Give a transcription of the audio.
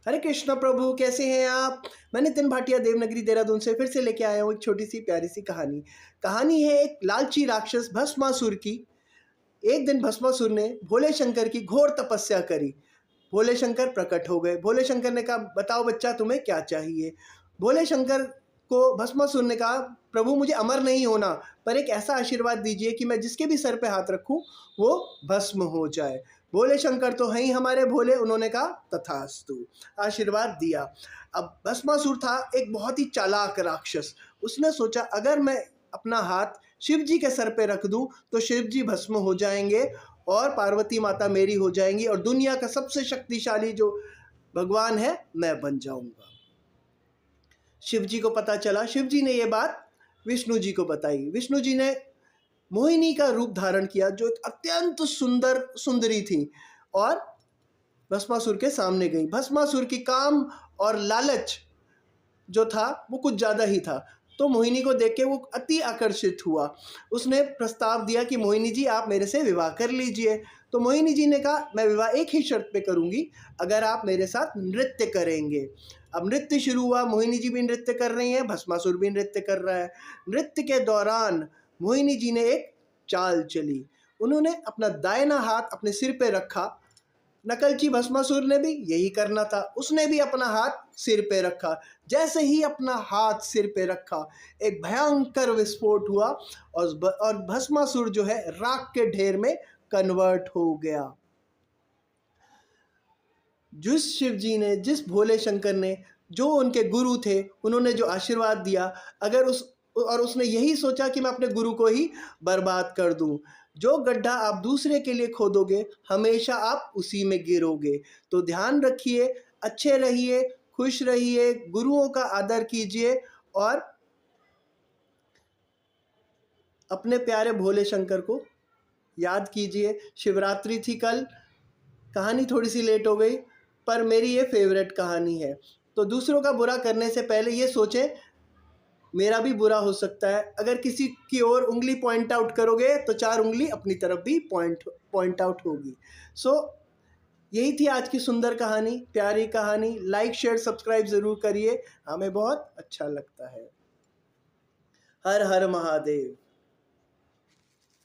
हरे कृष्ण प्रभु, कैसे हैं आप? मैं नितिन भाटिया देवनागरी देहरादून से फिर से लेके आया हूँ एक छोटी सी प्यारी सी कहानी। कहानी है एक लालची राक्षस भस्मासुर की। एक दिन भस्मासुर ने भोले शंकर की घोर तपस्या करी। भोले शंकर प्रकट हो गए। भोले शंकर ने कहा, बताओ बच्चा, तुम्हें क्या चाहिए? भोले शंकर को भस्मासुर ने कहा, प्रभु मुझे अमर नहीं होना, पर एक ऐसा आशीर्वाद दीजिए कि मैं जिसके भी सर पे हाथ रखूं वो भस्म हो जाए। भोले शंकर तो हैं ही हमारे भोले, उन्होंने कहा तथास्तु, आशीर्वाद दिया। अब भस्मासुर था एक बहुत ही चालाक राक्षस। उसने सोचा, अगर मैं अपना हाथ शिव जी के सर पे रख दूं तो शिव जी भस्म हो जाएंगे और पार्वती माता मेरी हो जाएंगी और दुनिया का सबसे शक्तिशाली जो भगवान है मैं बन जाऊंगा। शिव जी को पता चला। शिव जी ने ये बात विष्णु जी को बताई। विष्णु जी ने मोहिनी का रूप धारण किया जो एक अत्यंत सुंदर सुंदरी थी और भस्मासुर के सामने गई। भस्मासुर की काम और लालच जो था वो कुछ ज़्यादा ही था, तो मोहिनी को देख के वो अति आकर्षित हुआ। उसने प्रस्ताव दिया कि मोहिनी जी, आप मेरे से विवाह कर लीजिए। तो मोहिनी जी ने कहा, मैं विवाह एक ही शर्त पे करूँगी, अगर आप मेरे साथ नृत्य करेंगे। अब नृत्य शुरू हुआ। मोहिनी जी भी नृत्य कर रही हैं, भस्मासुर भी नृत्य कर रहा है। नृत्य के दौरान मोहिनी जी ने एक चाल चली। उन्होंने अपना दाहिना हाथ अपने सिर पे रखा। नकलची भस्मासुर ने भी यही करना था, उसने भी अपना हाथ सिर पे रखा। जैसे ही अपना हाथ सिर पे रखा, एक भयंकर विस्फोट हुआ और भस्मासुर जो है राख के ढेर में कन्वर्ट हो गया। जिस शिव जी ने, जिस भोले शंकर ने, जो उनके गुरु थे, उन्होंने जो आशीर्वाद दिया, अगर उसने यही सोचा कि मैं अपने गुरु को ही बर्बाद कर दूं। जो गड्ढा आप दूसरे के लिए खोदोगे, हमेशा आप उसी में गिरोगे। तो ध्यान रखिए, अच्छे रहिए, खुश रहिए, गुरुओं का आदर कीजिए और अपने प्यारे भोले शंकर को याद कीजिए। शिवरात्रि थी कल। कहानी थोड़ी सी लेट हो गई, पर मेरी ये फेवरेट कहानी है। तो दूसरों का बुरा करने से पहले ये सोचें, मेरा भी बुरा हो सकता है। अगर किसी की ओर उंगली पॉइंट आउट करोगे तो 4 उंगली अपनी तरफ भी पॉइंट आउट होगी। सो यही थी आज की सुंदर कहानी, प्यारी कहानी। लाइक शेयर सब्सक्राइब ज़रूर करिए, हमें बहुत अच्छा लगता है। हर हर महादेव।